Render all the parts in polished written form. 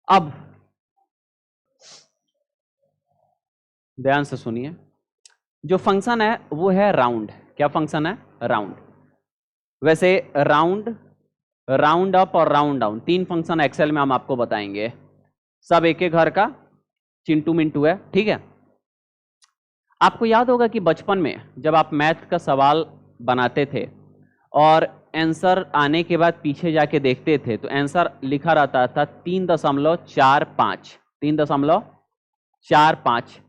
अब ध्यान से सुनिए, जो फंक्शन है वो है राउंड। क्या फंक्शन है? राउंड। वैसे राउंड, राउंड अप और राउंड डाउन, तीन फंक्शन एक्सेल में हम आपको बताएंगे। सब एक एक घर का चिंटू मिंटू है, ठीक है। आपको याद होगा कि बचपन में जब आप मैथ का सवाल बनाते थे और आंसर आने के बाद पीछे जाके देखते थे तो आंसर लिखा रहता था 3.45, 3.45,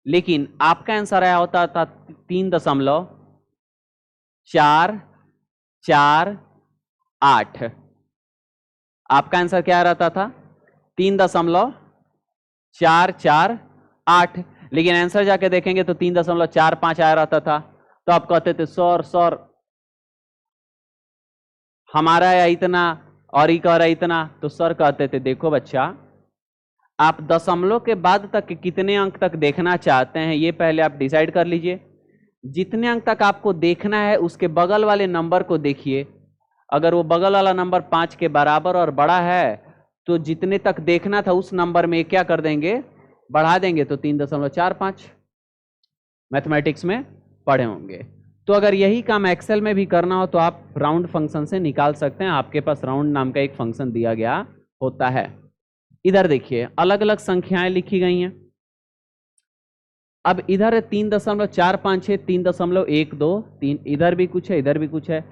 लेकिन आपका आंसर आया होता था 3.448। आपका आंसर क्या रहता था? 3.448, लेकिन आंसर जाके देखेंगे तो 3.45 आया रहता था। तो आप कहते थे सर सर हमारा या इतना और ही कह रहा इतना। तो सर कहते थे देखो बच्चा, आप दशमलव के बाद तक कितने अंक तक देखना चाहते हैं ये पहले आप डिसाइड कर लीजिए। जितने अंक तक आपको देखना है उसके बगल वाले नंबर को देखिए। अगर वो बगल वाला नंबर 5 के बराबर और बड़ा है तो जितने तक देखना था उस नंबर में क्या कर देंगे? बढ़ा देंगे। तो 3.45 मैथमेटिक्स में पढ़े होंगे। तो अगर यही काम एक्सेल में भी करना हो तो आप राउंड फंक्शन से निकाल सकते हैं। आपके पास राउंड नाम का एक फंक्शन दिया गया होता है। इधर देखिए अलग अलग संख्याएं लिखी गई हैं। अब इधर है 3.456, 3.12, 3, इधर भी कुछ है, इधर भी कुछ है।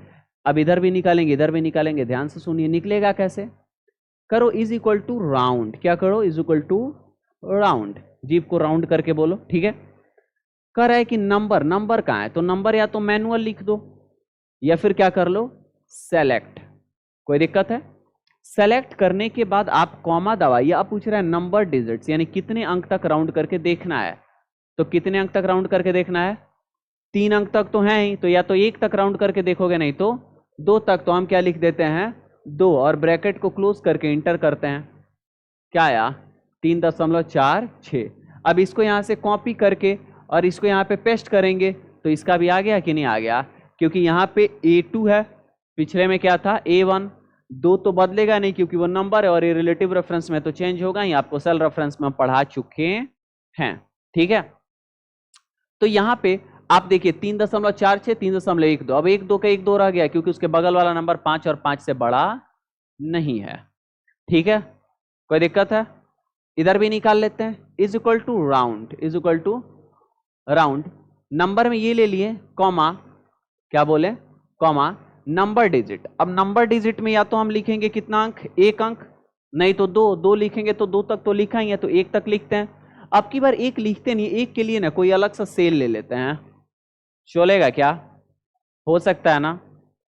अब इधर भी निकालेंगे, इधर भी निकालेंगे। ध्यान से सुनिए, निकलेगा कैसे? करो इज इक्वल टू राउंड। क्या करो? Is equal to round. जीप को राउंड करके बोलो, ठीक है। कह रहा है कि नंबर, नंबर कहाँ है? तो नंबर या तो मैनुअल लिख दो या फिर क्या कर लो? सेलेक्ट। कोई दिक्कत है? सेलेक्ट करने के बाद आप कॉमा दबाइए। अब पूछ रहा है नंबर डिजिट्स, यानी कितने अंक तक राउंड करके देखना है। तो कितने अंक तक राउंड करके देखना है? 3 अंक तक तो है ही, तो या तो 1 तक राउंड करके देखोगे, नहीं तो 2 तक। तो हम क्या लिख देते हैं? 2, और ब्रैकेट को क्लोज करके इंटर करते हैं। क्या आया? 3.46। अब इसको यहां से कॉपी करके और इसको यहाँ पे पेस्ट करेंगे तो इसका भी आ गया कि नहीं आ गया? क्योंकि यहाँ पे A2 है, पिछले में क्या था? A1। 2 तो बदलेगा नहीं क्योंकि वो नंबर है, और ये रिलेटिव रेफरेंस में तो चेंज होगा ही। आपको सेल रेफरेंस में हम पढ़ा चुके हैं, ठीक है। तो यहाँ पे आप देखिए 3.46, 3.12। अब 1 2 का 1 2 रह गया क्योंकि उसके बगल वाला नंबर 5 और 5 से बड़ा नहीं है, ठीक है। कोई दिक्कत है? इधर भी निकाल लेते हैं। Is equal to round, is equal to round. Number में ये ले लिए कॉमा, क्या बोले? Comma number digit. अब नंबर डिजिट में या तो हम लिखेंगे कितना अंक? 1 अंक, नहीं तो 2। 2 लिखेंगे तो 2 तक तो लिखा ही है, तो 1 तक लिखते हैं। अब की बार 1 लिखते नहीं, 1 के लिए ना कोई अलग सा सेल ले लेते हैं। चलेगा क्या? हो सकता है ना?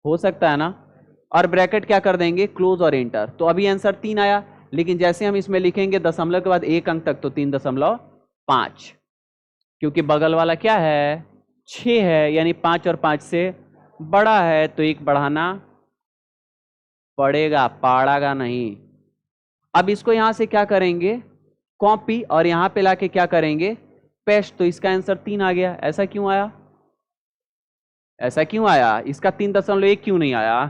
हो सकता है ना? और ब्रैकेट क्या कर देंगे? क्लोज और इंटर। तो अभी आंसर 3 आया, लेकिन जैसे हम इसमें लिखेंगे दशमलव के बाद 1 अंक तक तो 3.5, क्योंकि बगल वाला क्या है? 6 है, यानी 5 और 5 से बड़ा है, तो 1 बढ़ाना पड़ेगा, पड़ेगा नहीं। अब इसको यहां से क्या करेंगे? कॉपी, और यहां पे लाके क्या करेंगे? पेस्ट। तो इसका आंसर 3 आ गया। ऐसा क्यों आया? ऐसा क्यों आया? इसका 3.1 क्यों नहीं आया?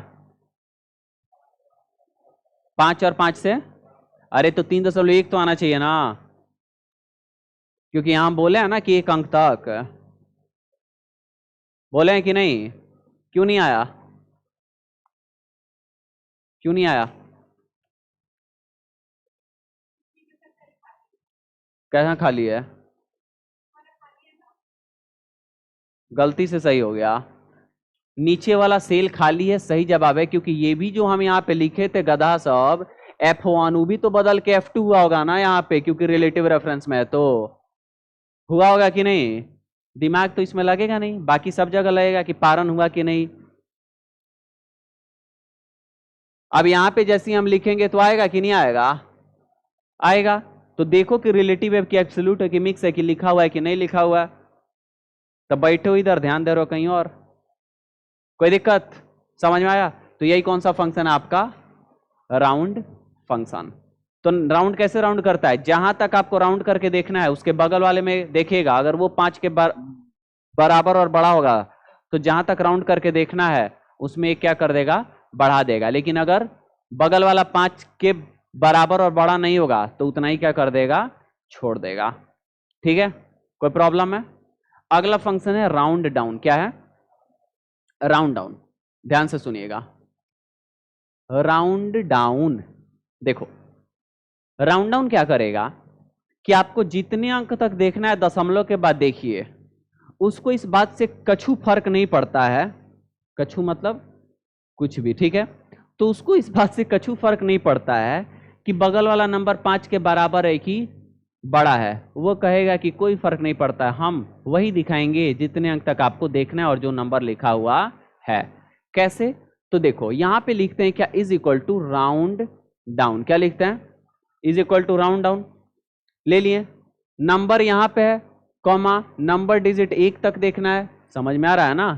5 और 5 से, अरे तो 3.1 तो आना चाहिए ना, क्योंकि यहां बोले हैं ना कि 1 अंक तक। बोले हैं कि नहीं? क्यों नहीं आया? क्यों नहीं आया? कैसा खाली है? गलती से सही हो गया। नीचे वाला सेल खाली है, सही जवाब है। क्योंकि ये भी जो हम यहाँ पे लिखे थे गधा सब, F1 भी तो बदल के F2 हुआ होगा ना यहाँ पे, क्योंकि रिलेटिव रेफरेंस में है। तो हुआ होगा कि नहीं? दिमाग तो इसमें लगेगा नहीं, बाकी सब जगह लगेगा कि पारण हुआ कि नहीं। अब यहाँ पे जैसे हम लिखेंगे तो आएगा कि नहीं आएगा? आएगा। तो देखो कि रिलेटिव है कि एब्सोल्यूट है कि मिक्स है, कि लिखा हुआ है कि नहीं लिखा हुआ है। तो बैठो इधर, ध्यान दे रहे हो कहीं और। कोई दिक्कत? समझ में आया? तो यही कौन सा फंक्शन है आपका? Round function. तो राउंड कैसे राउंड करता है? जहां तक आपको राउंड करके देखना है उसके बगल वाले में देखिएगा, अगर वो 5 के बराबर और बड़ा होगा तो जहां तक राउंड करके देखना है उसमें क्या कर देगा? बढ़ा देगा। लेकिन अगर बगल वाला 5 के बराबर और बड़ा नहीं होगा तो उतना ही क्या कर देगा, छोड़ देगा। ठीक है, कोई प्रॉब्लम है? अगला फंक्शन है राउंड डाउन। क्या है? Round down. ध्यान से सुनिएगा, राउंड डाउन। देखो राउंड डाउन क्या करेगा कि आपको जितने अंक तक देखना है दशमलव के बाद देखिए, उसको इस बात से कछु फर्क नहीं पड़ता है, कछु मतलब कुछ भी, ठीक है, तो उसको इस बात से कछु फर्क नहीं पड़ता है कि बगल वाला नंबर 5 के बराबर है कि बड़ा है। वो कहेगा कि कोई फर्क नहीं पड़ता है, हम वही दिखाएंगे जितने अंक तक आपको देखना है और जो नंबर लिखा हुआ है। कैसे? तो देखो यहां पे लिखते हैं क्या, is equal to round down. क्या लिखते हैं? Is equal to round down. ले लिए, नंबर यहां पे है, कॉमा, नंबर डिजिट 1 तक देखना है। समझ में आ रहा है ना?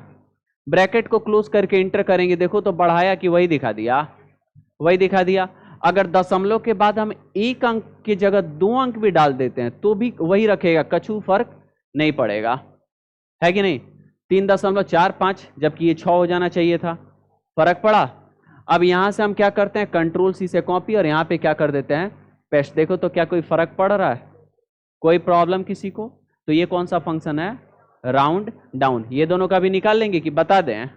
ब्रैकेट को क्लोज करके इंटर करेंगे, देखो तो बढ़ाया कि वही दिखा दिया, वही दिखा दिया। अगर दशमलव के बाद हम एक अंक की जगह 2 अंक भी डाल देते हैं तो भी वही रखेगा, कछु फर्क नहीं पड़ेगा, है कि नहीं? 3.45 जबकि ये 6 हो जाना चाहिए था, फर्क पड़ा। अब यहां से हम क्या करते हैं, कंट्रोल सी से कॉपी और यहां पे क्या कर देते हैं, पेस्ट। देखो तो क्या कोई फर्क पड़ रहा है? कोई प्रॉब्लम किसी को? तो ये कौन सा फंक्शन है? Round down. ये दोनों का भी निकाल लेंगे कि बता दें?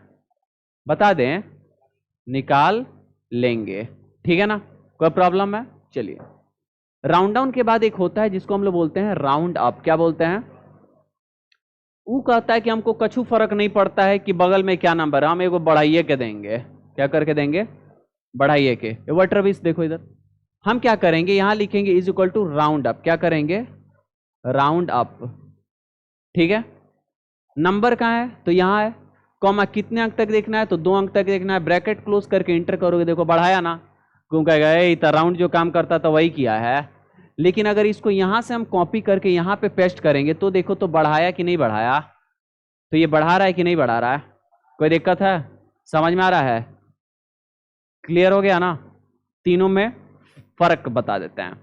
बता दें, निकाल लेंगे, ठीक है ना? कोई प्रॉब्लम है? चलिए, राउंड डाउन के बाद एक होता है जिसको हम लोग बोलते हैं राउंड अप। क्या बोलते हैं? वो कहता है कि हमको कछु फर्क नहीं पड़ता है कि बगल में क्या नंबर है, हम एगो बढ़ाइए के देंगे। क्या करके देंगे? बढ़ाइए के। वटर बीस देखो इधर, हम क्या करेंगे, यहां लिखेंगे is equal to round up. क्या करेंगे? राउंड अप, ठीक है। नंबर कहाँ है? तो यहाँ है, कॉमा, कितने अंक तक देखना है? तो 2 अंक तक देखना है। ब्रैकेट क्लोज करके इंटर करोगे, देखो बढ़ाया ना, क्यों कहेगा इतना राउंड जो काम करता था वही किया है। लेकिन अगर इसको यहां से हम कॉपी करके यहां पे पेस्ट करेंगे तो देखो तो बढ़ाया कि नहीं बढ़ाया? तो ये बढ़ा रहा है कि नहीं बढ़ा रहा है? कोई दिक्कत है? समझ में आ रहा है? क्लियर हो गया ना? तीनों में फर्क बता देते हैं।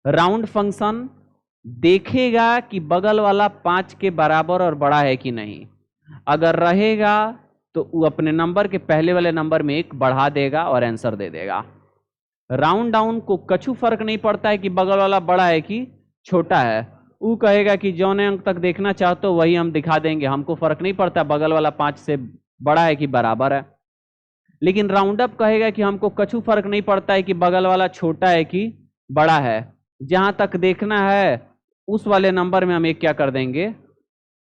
राउंड फंक्शन देखेगा कि बगल वाला 5 के बराबर और बड़ा है कि नहीं। अगर रहेगा तो वो अपने नंबर के पहले वाले नंबर में 1 बढ़ा देगा और आंसर दे देगा। राउंड डाउन को कछु फर्क नहीं पड़ता है कि बगल वाला बड़ा है कि छोटा है, वो कहेगा कि जौने अंक तक देखना चाहते हो वही हम दिखा देंगे, हमको फर्क नहीं पड़ता बगल वाला 5 से बड़ा है कि बराबर है। लेकिन राउंड अप कहेगा कि हमको कछु फर्क नहीं पड़ता है कि बगल वाला छोटा है कि बड़ा है, जहां तक देखना है उस वाले नंबर में हम एक क्या कर देंगे,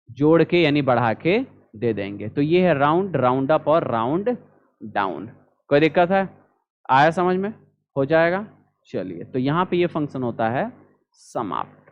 जोड़ के यानी बढ़ा के दे देंगे। तो ये है राउंड, राउंड अप और राउंड डाउन। कोई दिक्कत है? आया समझ में? हो जाएगा। चलिए, तो यहां पे ये फंक्शन होता है समाप्त।